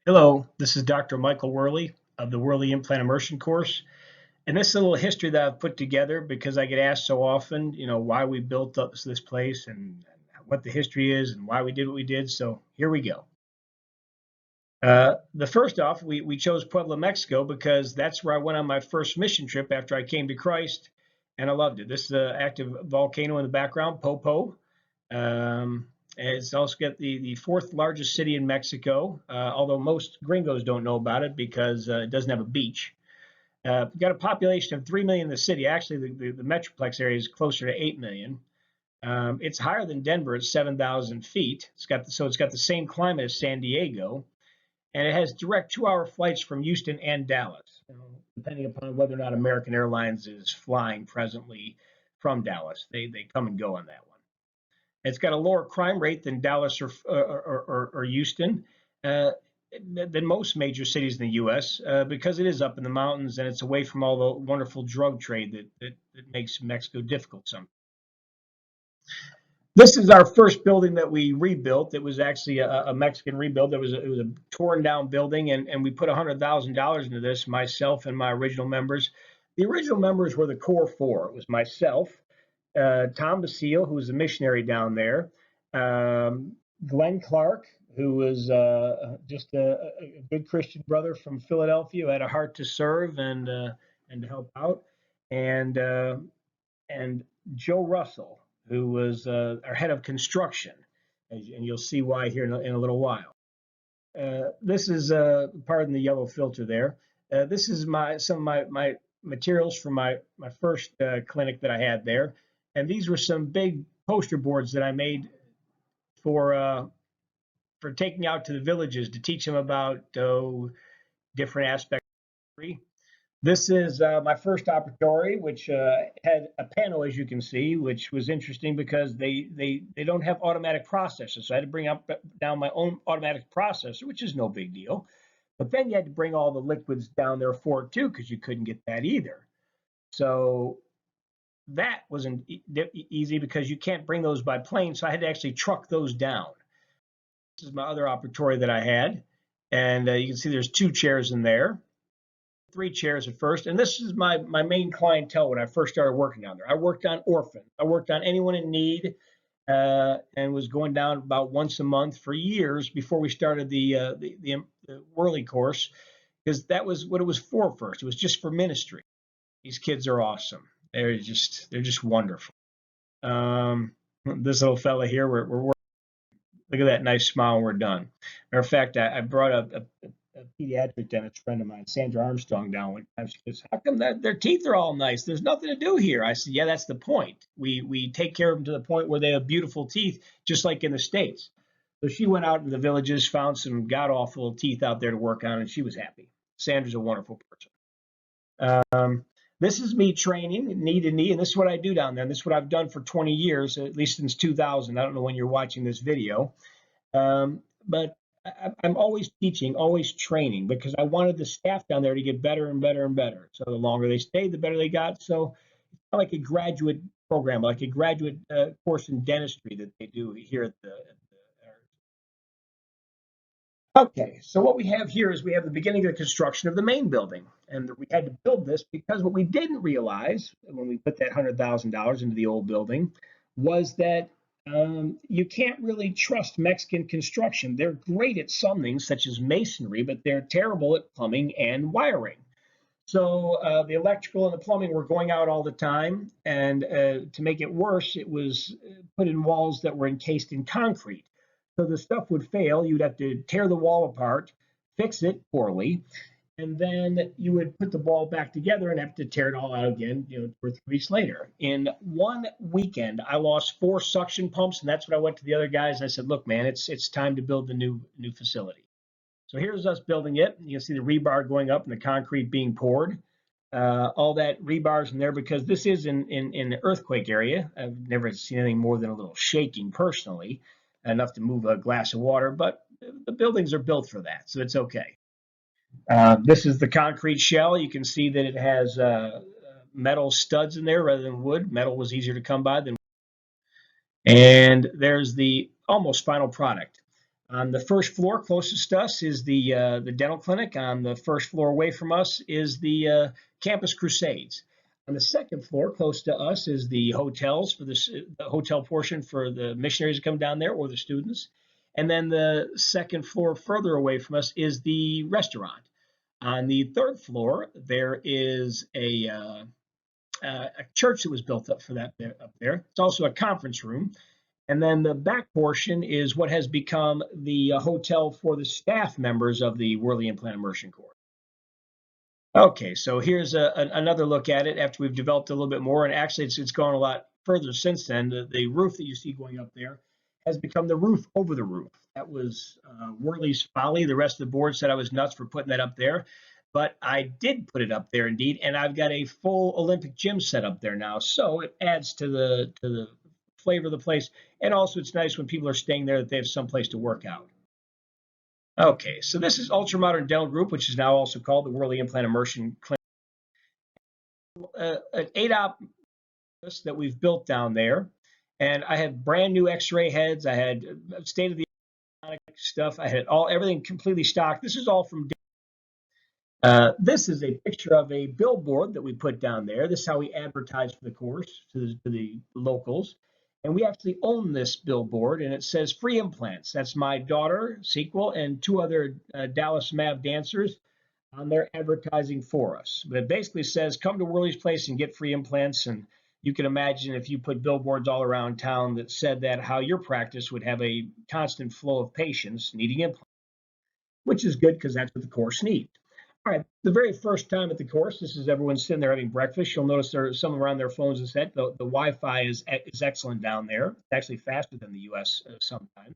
Hello, this is Dr. Michael Wehrle of the Wehrle Implant Immersion course. And this is a little history that I've put together because I get asked so often, why we built up this place and what the history is and why we did what we did. So here we go. The first off, we chose Puebla, Mexico, because that's where I went on my first mission trip after I came to Christ, and I loved it. This is an active volcano in the background, Popo. It's also got the fourth largest city in Mexico, although most gringos don't know about it because it doesn't have a beach. Got a population of 3 million in the city. Actually, the Metroplex area is closer to 8 million. It's higher than Denver at 7,000 feet. It's got the same climate as San Diego, and it has direct 2-hour flights from Houston and Dallas, depending upon whether or not American Airlines is flying presently from Dallas. They come and go on that one. It's got a lower crime rate than Dallas or Houston, than most major cities in the U.S. Because it is up in the mountains and it's away from all the wonderful drug trade that makes Mexico difficult sometimes. This is our first building that we rebuilt. It was actually a Mexican rebuild. It was a torn down building, and we put $100,000 into this, myself and my original members. The original members were the core four. It was myself, Tom Basile, who was a missionary down there, Glenn Clark, who was just a good Christian brother from Philadelphia who had a heart to serve and to help out, and Joe Russell, who was our head of construction, and you'll see why here in a little while. This is, pardon the yellow filter there. This is some of my materials from my first clinic that I had there. And these were some big poster boards that I made for taking out to the villages to teach them about different aspects of history. This is my first operatory, which had a panel, as you can see, which was interesting because they don't have automatic processors. So I had to bring down my own automatic processor, which is no big deal. But then you had to bring all the liquids down there for it too, because you couldn't get that either. So that wasn't easy because you can't bring those by plane. So I had to actually truck those down. This is my other operatory that I had. And you can see there's 2 chairs in there. 3 chairs at first, and this is my main clientele when I first started working down there. I worked on orphans. I worked on anyone in need, and was going down about once a month for years before we started the Wehrle course, because that was what it was for first. It was just for ministry. These kids are awesome. They're just wonderful. This little fella here, we're working. Look at that nice smile when we're done. Matter of fact, I brought a pediatric dentist friend of mine, Sandra Armstrong, down one time. She goes, "How come their teeth are all nice? There's nothing to do here." I said, "Yeah, that's the point. We take care of them to the point where they have beautiful teeth, just like in the States." So she went out in the villages, found some god awful teeth out there to work on, and she was happy. Sandra's a wonderful person. This is me training knee to knee, and this is what I do down there. And this is what I've done for 20 years, at least since 2000. I don't know when you're watching this video, but I'm always teaching, always training, because I wanted the staff down there to get better and better and better. So the longer they stayed, the better they got. So it's kind of like a graduate program, like a graduate course in dentistry that they do here at the Okay, so what we have here is we have the beginning of the construction of the main building. And we had to build this because what we didn't realize when we put that $100,000 into the old building was that you can't really trust Mexican construction. They're great at some things, such as masonry, but they're terrible at plumbing and wiring. So the electrical and the plumbing were going out all the time. And to make it worse, it was put in walls that were encased in concrete. So the stuff would fail. You'd have to tear the wall apart, fix it poorly, and then you would put the wall back together and have to tear it all out again, 2 or 3 weeks later. In one weekend, I lost 4 suction pumps, and that's when I went to the other guys and I said, "Look, man, it's time to build the new facility." So here's us building it. You can see the rebar going up and the concrete being poured. All that rebar's in there because this is in the earthquake area. I've never seen anything more than a little shaking personally, enough to move a glass of water, but the buildings are built for that, so it's okay. This is the concrete shell. You can see that it has metal studs in there rather than wood. Metal was easier to come by than. And there's the almost final product. On the first floor, closest to us, is the dental clinic. On the first floor away from us is the Campus Crusades. On the second floor, close to us, is the hotels for the hotel portion for the missionaries that come down there or the students. And then the second floor further away from us is the restaurant. On the third floor, there is a church that was built up for that up there. It's also a conference room. And then the back portion is what has become the hotel for the staff members of the Wehrle Implant Immersion course. Okay, so here's another look at it after we've developed a little bit more. And actually, it's gone a lot further since then. The roof that you see going up there has become the roof over the roof. That was Wehrle's folly. The rest of the board said I was nuts for putting that up there. But I did put it up there indeed, and I've got a full Olympic gym set up there now. So it adds to the flavor of the place. And also, it's nice when people are staying there that they have some place to work out. Okay, so this is Ultra Modern Dental Group, which is now also called the Wehrle Implant Immersion Clinic. An 8-op that we've built down there, and I had brand new X-ray heads. I had state-of-the-art stuff. I had everything completely stocked. This is all from. This is a picture of a billboard that we put down there. This is how we advertise for the course to the locals. And we actually own this billboard, and it says free implants. That's my daughter, Sequel, and 2 other Dallas Mav dancers on their advertising for us. But it basically says, come to Wehrle's place and get free implants. And you can imagine if you put billboards all around town that said that, how your practice would have a constant flow of patients needing implants, which is good because that's what the course needs. All right, the very first time at the course, this is everyone sitting there having breakfast. You'll notice there are some around their phones and set. The Wi-Fi is excellent down there. It's actually faster than the U.S. Sometimes.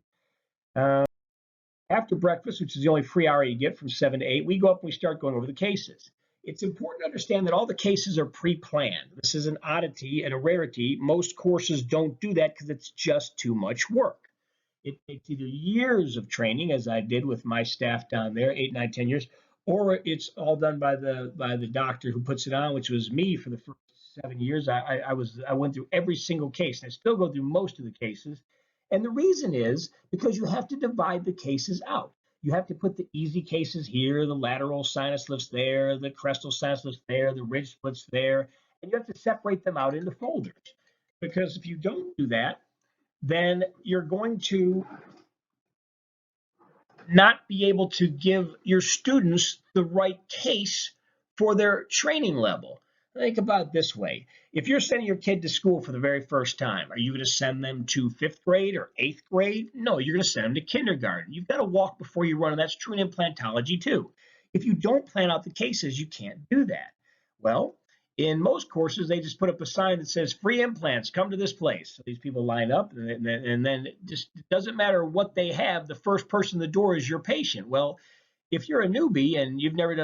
After breakfast, which is the only free hour you get from 7 to 8, we go up and we start going over the cases. It's important to understand that all the cases are pre-planned. This is an oddity and a rarity. Most courses don't do that because it's just too much work. It takes either years of training, as I did with my staff down there, 8, 9, 10 years, or it's all done by the doctor who puts it on, which was me for the first 7 years. I went through every single case, and I still go through most of the cases. And the reason is because you have to divide the cases out. You have to put the easy cases here, the lateral sinus lifts there, the crestal sinus lifts there, the ridge splits there, and you have to separate them out into folders. Because if you don't do that, then you're going to not be able to give your students the right case for their training level. Think about it this way. If you're sending your kid to school for the very first time, are you going to send them to 5th grade or 8th grade? No, you're going to send them to kindergarten. You've got to walk before you run, and that's true in implantology too. If you don't plan out the cases, you can't do that. Well, in most courses, they just put up a sign that says free implants, come to this place. So these people line up, and then it just doesn't matter what they have. The first person in the door is your patient. Well, if you're a newbie and you've never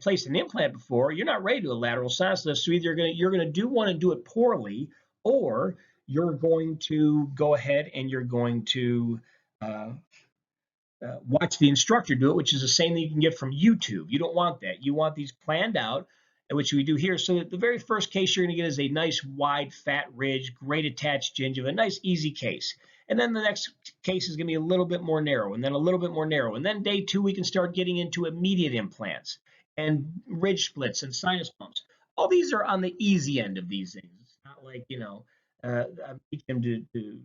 placed an implant before, you're not ready to do a lateral sinus lift. So either you're going to do one and do it poorly, or you're going to go ahead and you're going to watch the instructor do it, which is the same thing you can get from YouTube. You don't want that. You want these planned out, which we do here. So that the very first case you're going to get is a nice wide fat ridge, great attached gingiva, a nice easy case. And then the next case is going to be a little bit more narrow, and then a little bit more narrow. And then day 2, we can start getting into immediate implants and ridge splits and sinus pumps. All these are on the easy end of these things. It's not like, I teach them to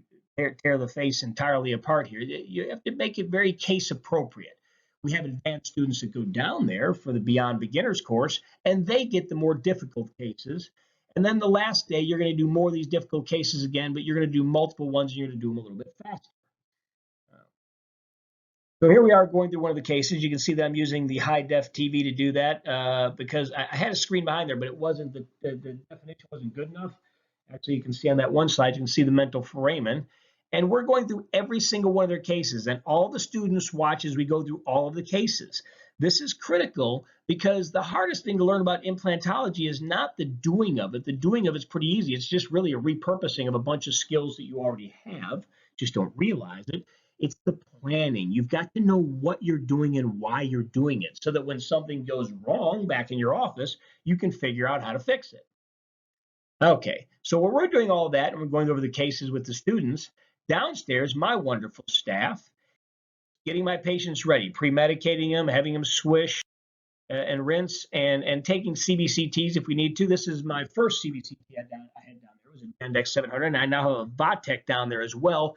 tear the face entirely apart here. You have to make it very case appropriate. We have advanced students that go down there for the Beyond Beginners course, and they get the more difficult cases. And then the last day, you're going to do more of these difficult cases again, but you're going to do multiple ones, and you're going to do them a little bit faster. So here we are going through one of the cases. You can see that I'm using the high-def TV to do that because I had a screen behind there, but it wasn't the definition wasn't good enough. Actually, you can see on that one slide, you can see the mental foramen. And we're going through every single one of their cases, and all the students watch as we go through all of the cases. This is critical because the hardest thing to learn about implantology is not the doing of it. The doing of it's pretty easy. It's just really a repurposing of a bunch of skills that you already have, just don't realize it. It's the planning. You've got to know what you're doing and why you're doing it so that when something goes wrong back in your office, you can figure out how to fix it. Okay, so when we're doing all that and we're going over the cases with the students, downstairs, my wonderful staff getting my patients ready, pre-medicating them, having them swish and rinse, and taking CBCTs if we need to. This is my first CBCT I had down there. It was an Index 700, and I now have a VOTEC down there as well.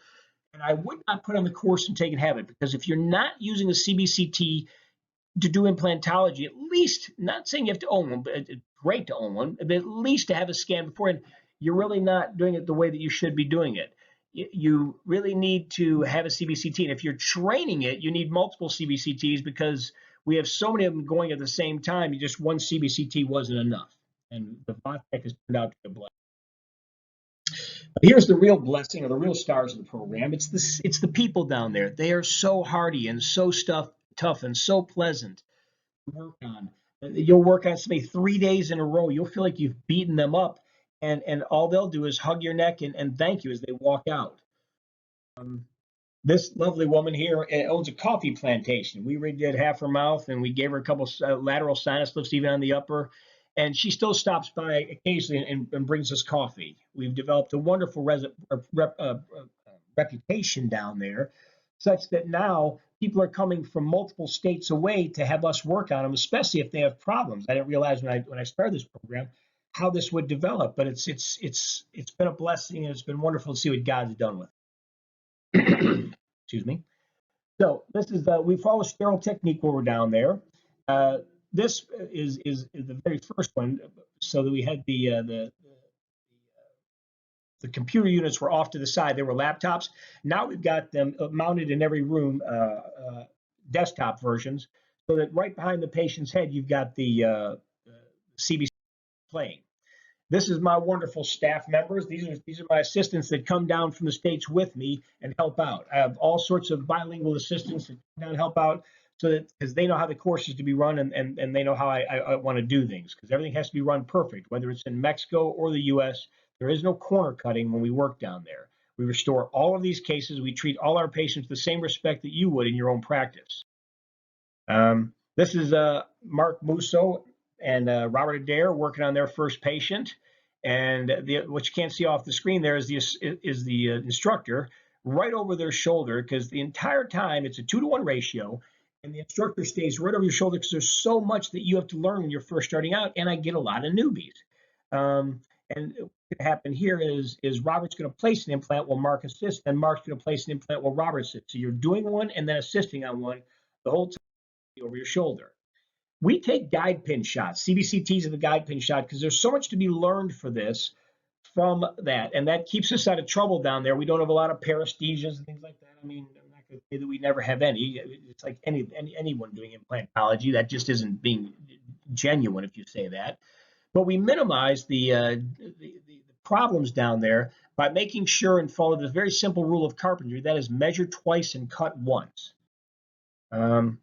And I would not put on the course and take and have it, because if you're not using a CBCT to do implantology, at least, not saying you have to own one, but it's great to own one, but at least to have a scan before, and you're really not doing it the way that you should be doing it. You really need to have a CBCT, and if you're training it, you need multiple CBCTs, because we have so many of them going at the same time. Just one CBCT wasn't enough, and the VOTEC has turned out to be a blessing. But here's the real blessing, or the real stars of the program. It's the people down there. They are so hardy and so tough and so pleasant to work on. You'll work on somebody 3 days in a row. You'll feel like you've beaten them up, and all they'll do is hug your neck and thank you as they walk out. This lovely woman here owns a coffee plantation. We redid half her mouth, and we gave her a couple lateral sinus lifts even on the upper. And she still stops by occasionally and brings us coffee. We've developed a wonderful reputation down there, such that now people are coming from multiple states away to have us work on them, especially if they have problems. I didn't realize when I started this program how this would develop, but it's been a blessing, and it's been wonderful to see what God's done with it. Excuse me. So this is we follow sterile technique when we're down there. This is the very first one, so that we had the computer units were off to the side. They were laptops. Now we've got them mounted in every room, desktop versions, so that right behind the patient's head, you've got the CBC playing. This is my wonderful staff members. These are my assistants that come down from the States with me and help out. I have all sorts of bilingual assistants that come down and help out, so that, because they know how the course is to be run, and they know how I want to do things, because everything has to be run perfect, whether it's in Mexico or the U.S. There is no corner cutting when we work down there. We restore all of these cases. We treat all our patients with the same respect that you would in your own practice. This is Mark Musso and Robert Adair working on their first patient. And what you can't see off the screen there is the instructor right over their shoulder, because the entire time it's a 2-to-1 ratio, and the instructor stays right over your shoulder, because there's so much that you have to learn when you're first starting out, and I get a lot of newbies. And what can happen here is Robert's going to place an implant while Mark assists, and Mark's going to place an implant while Robert assists. So you're doing one and then assisting on one the whole time over your shoulder. We take guide pin shots. CBCTs are the guide pin shot, because there's so much to be learned for this from that, and that keeps us out of trouble down there. We don't have a lot of paresthesias and things like that. I mean, I'm not going to say that we never have any. It's like anyone doing implantology. That just isn't being genuine if you say that. But we minimize the problems down there by making sure and follow the very simple rule of carpentry. That is, measure twice and cut once.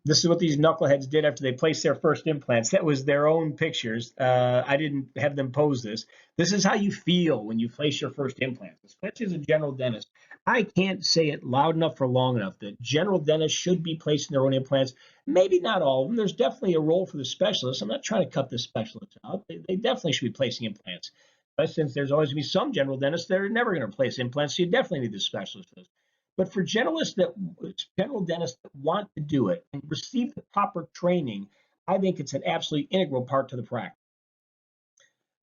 This is what these knuckleheads did after they placed their first implants. That was their own pictures. I didn't have them pose this. This is how you feel when you place your first implants, especially as a general dentist. I can't say it loud enough for long enough that general dentists should be placing their own implants. Maybe not all of them. There's definitely a role for the specialists. I'm not trying to cut the specialists out. They definitely should be placing implants. But since there's always going to be some general dentists that are never going to place implants, so you definitely need the specialist for this. But for general dentists that want to do it and receive the proper training, I think it's an absolutely integral part to the practice.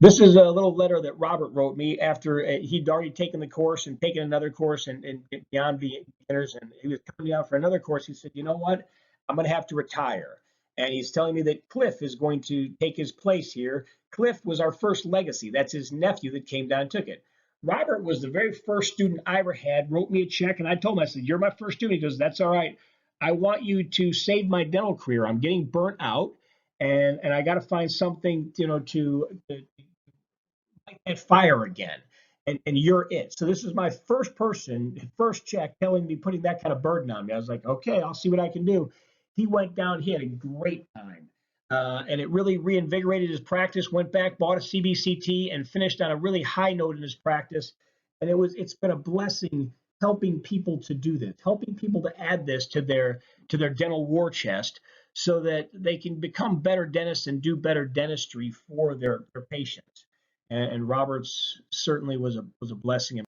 This is a little letter that Robert wrote me after he'd already taken the course and taken another course and beyond beginners, and he was coming down for another course. He said, "You know what? I'm going to have to retire." And he's telling me that Cliff is going to take his place here. Cliff was our first legacy. That's his nephew that came down and took it. Robert was the very first student I ever had, wrote me a check, and I told him, I said, "You're my first student." He goes, "That's all right. I want you to save my dental career. I'm getting burnt out, and I got to find something, to light that fire again. And you're it." So this is my first check telling me, putting that kind of burden on me. I was like, okay, I'll see what I can do. He went down, he had a great time. And it really reinvigorated his practice, went back, bought a CBCT, and finished on a really high note in his practice. And it's been a blessing helping people to do this, helping people to add this to their dental war chest, so that they can become better dentists and do better dentistry for their patients. And Robert's certainly was a blessing.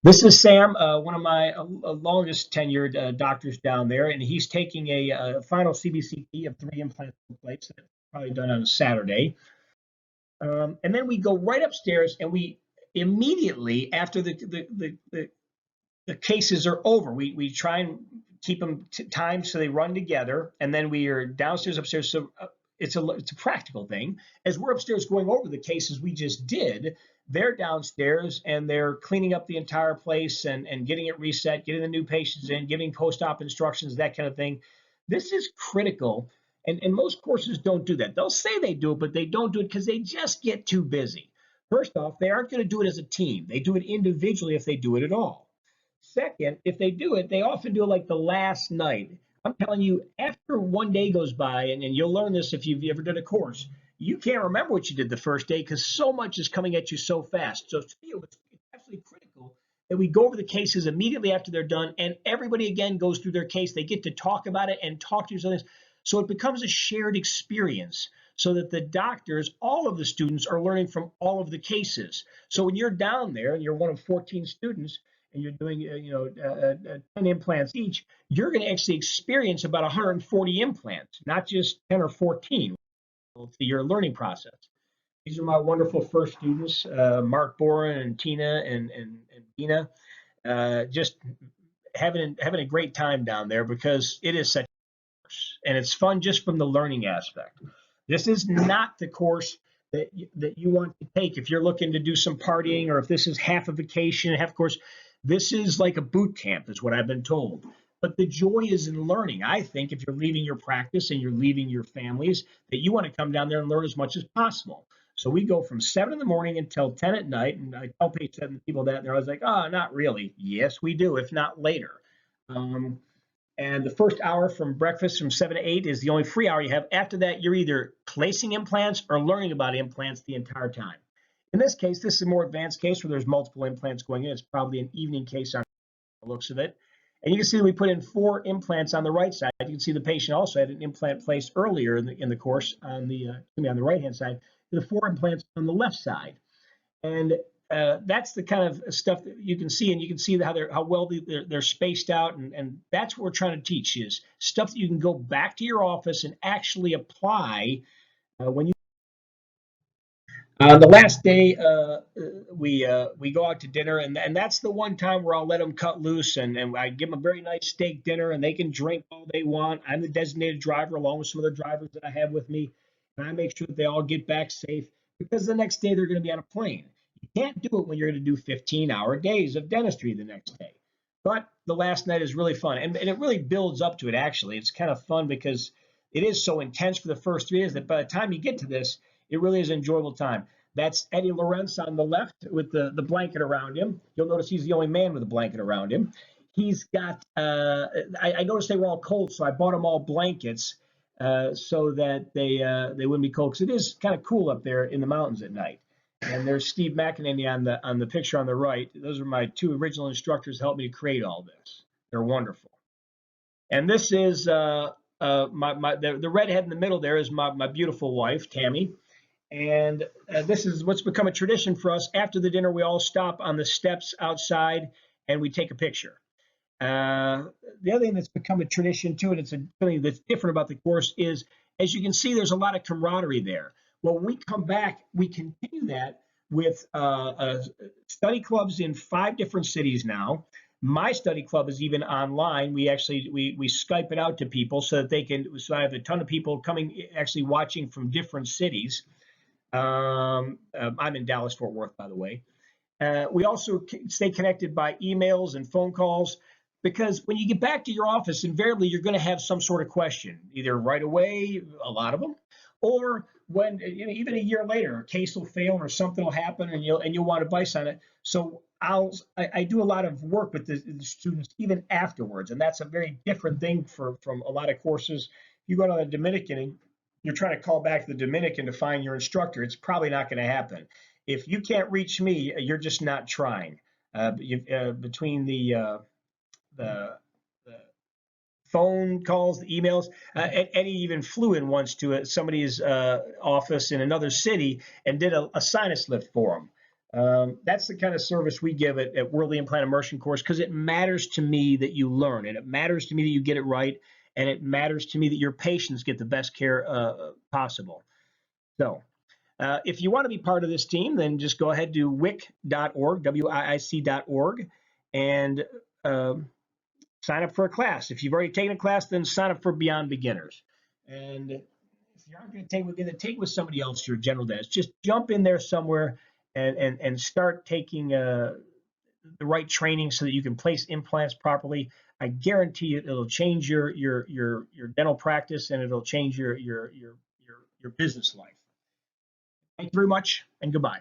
This is Sam, one of my longest tenured doctors down there, and he's taking a final CBCT of 3 implantable plates that's probably done on a Saturday. And then we go right upstairs, and we immediately after the cases are over, we try and keep them timed so they run together, and then we are downstairs, upstairs. So it's a practical thing. As we're upstairs going over the cases we just did, they're downstairs and they're cleaning up the entire place and getting it reset, getting the new patients in, giving post-op instructions, that kind of thing. This is critical. And most courses don't do that. They'll say they do it, but they don't do it because they just get too busy. First off, they aren't going to do it as a team. They do it individually if they do it at all. Second, if they do it, they often do it like the last night. I'm telling you, after one day goes by, and you'll learn this if you've ever done a course, you can't remember what you did the first day because so much is coming at you so fast. So to me, it's absolutely critical that we go over the cases immediately after they're done, and everybody again goes through their case. They get to talk about it and talk to each other. So it becomes a shared experience so that the doctors, all of the students, are learning from all of the cases. So when you're down there and you're one of 14 students, and you're doing 10 implants each, you're going to actually experience about 140 implants, not just 10 or 14 to your learning process. These are my wonderful first students, Mark Boren and Tina and Dina, just having a great time down there because it is such a course, and it's fun just from the learning aspect. This is not the course that you want to take if you're looking to do some partying, or if this is half a vacation, half a course. This is like a boot camp, is what I've been told. But the joy is in learning. I think if you're leaving your practice and you're leaving your families, that you want to come down there and learn as much as possible. So we go from 7 in the morning until 10 at night. And I tell people that, and they're always like, oh, not really. Yes, we do, if not later. And the first hour from breakfast from 7 to 8 is the only free hour you have. After that, you're either placing implants or learning about implants the entire time. In this case, this is a more advanced case where there's multiple implants going in. It's probably an evening case on the looks of it. And you can see we put in 4 implants on the right side. You can see the patient also had an implant placed earlier in the course on the right-hand side. The 4 implants on the left side. And that's the kind of stuff that you can see, and you can see how well they're spaced out, and that's what we're trying to teach, is stuff that you can go back to your office and actually apply when you. The last day, we go out to dinner, and that's the one time where I'll let them cut loose, and I give them a very nice steak dinner, and they can drink all they want. I'm the designated driver along with some of the drivers that I have with me, and I make sure that they all get back safe because the next day they're going to be on a plane. You can't do it when you're going to do 15-hour days of dentistry the next day. But the last night is really fun, and it really builds up to it, actually. It's kind of fun because it is so intense for the first 3 days that by the time you get to this, it really is an enjoyable time. That's Eddie Lorenz on the left with the blanket around him. You'll notice he's the only man with a blanket around him. He's got, I noticed they were all cold, so I bought them all blankets so that they wouldn't be cold, because it is kind of cool up there in the mountains at night. And there's Steve McEnany on the picture on the right. Those are my 2 original instructors who helped me to create all this. They're wonderful. And this is the redhead in the middle there is my beautiful wife, Tammy. And this is what's become a tradition for us. After the dinner, we all stop on the steps outside and we take a picture. The other thing that's become a tradition too, and it's something that's different about the course, is, as you can see, there's a lot of camaraderie there. Well, when we come back, we continue that with study clubs in 5 different cities now. My study club is even online. We actually we Skype it out to people so that they can. So I have a ton of people coming, actually watching from different cities. I'm in Dallas, Fort Worth, by the way. We also stay connected by emails and phone calls, because when you get back to your office, invariably you're going to have some sort of question, either right away, a lot of them, or when even a year later, a case will fail or something will happen, and you'll want advice on it. So I do a lot of work with the students even afterwards, and that's a very different thing from a lot of courses. You go to the Dominican, you're trying to call back the Dominican to find your instructor. It's probably not going to happen. If you can't reach me, you're just not trying. Between the phone calls, the emails, Eddie even flew in once to somebody's office in another city and did a sinus lift for him. That's the kind of service we give at Wehrle Implant Immersion Course, because it matters to me that you learn, and it matters to me that you get it right, and it matters to me that your patients get the best care possible. So if you want to be part of this team, then just go ahead to wiic.org, WIIC.org, and sign up for a class. If you've already taken a class, then sign up for Beyond Beginners. And if you aren't going to take with somebody else, your general dentist, just jump in there somewhere and start taking the right training so that you can place implants properly. I guarantee you it'll change your dental practice, and it'll change your business life. Thank you very much, and goodbye.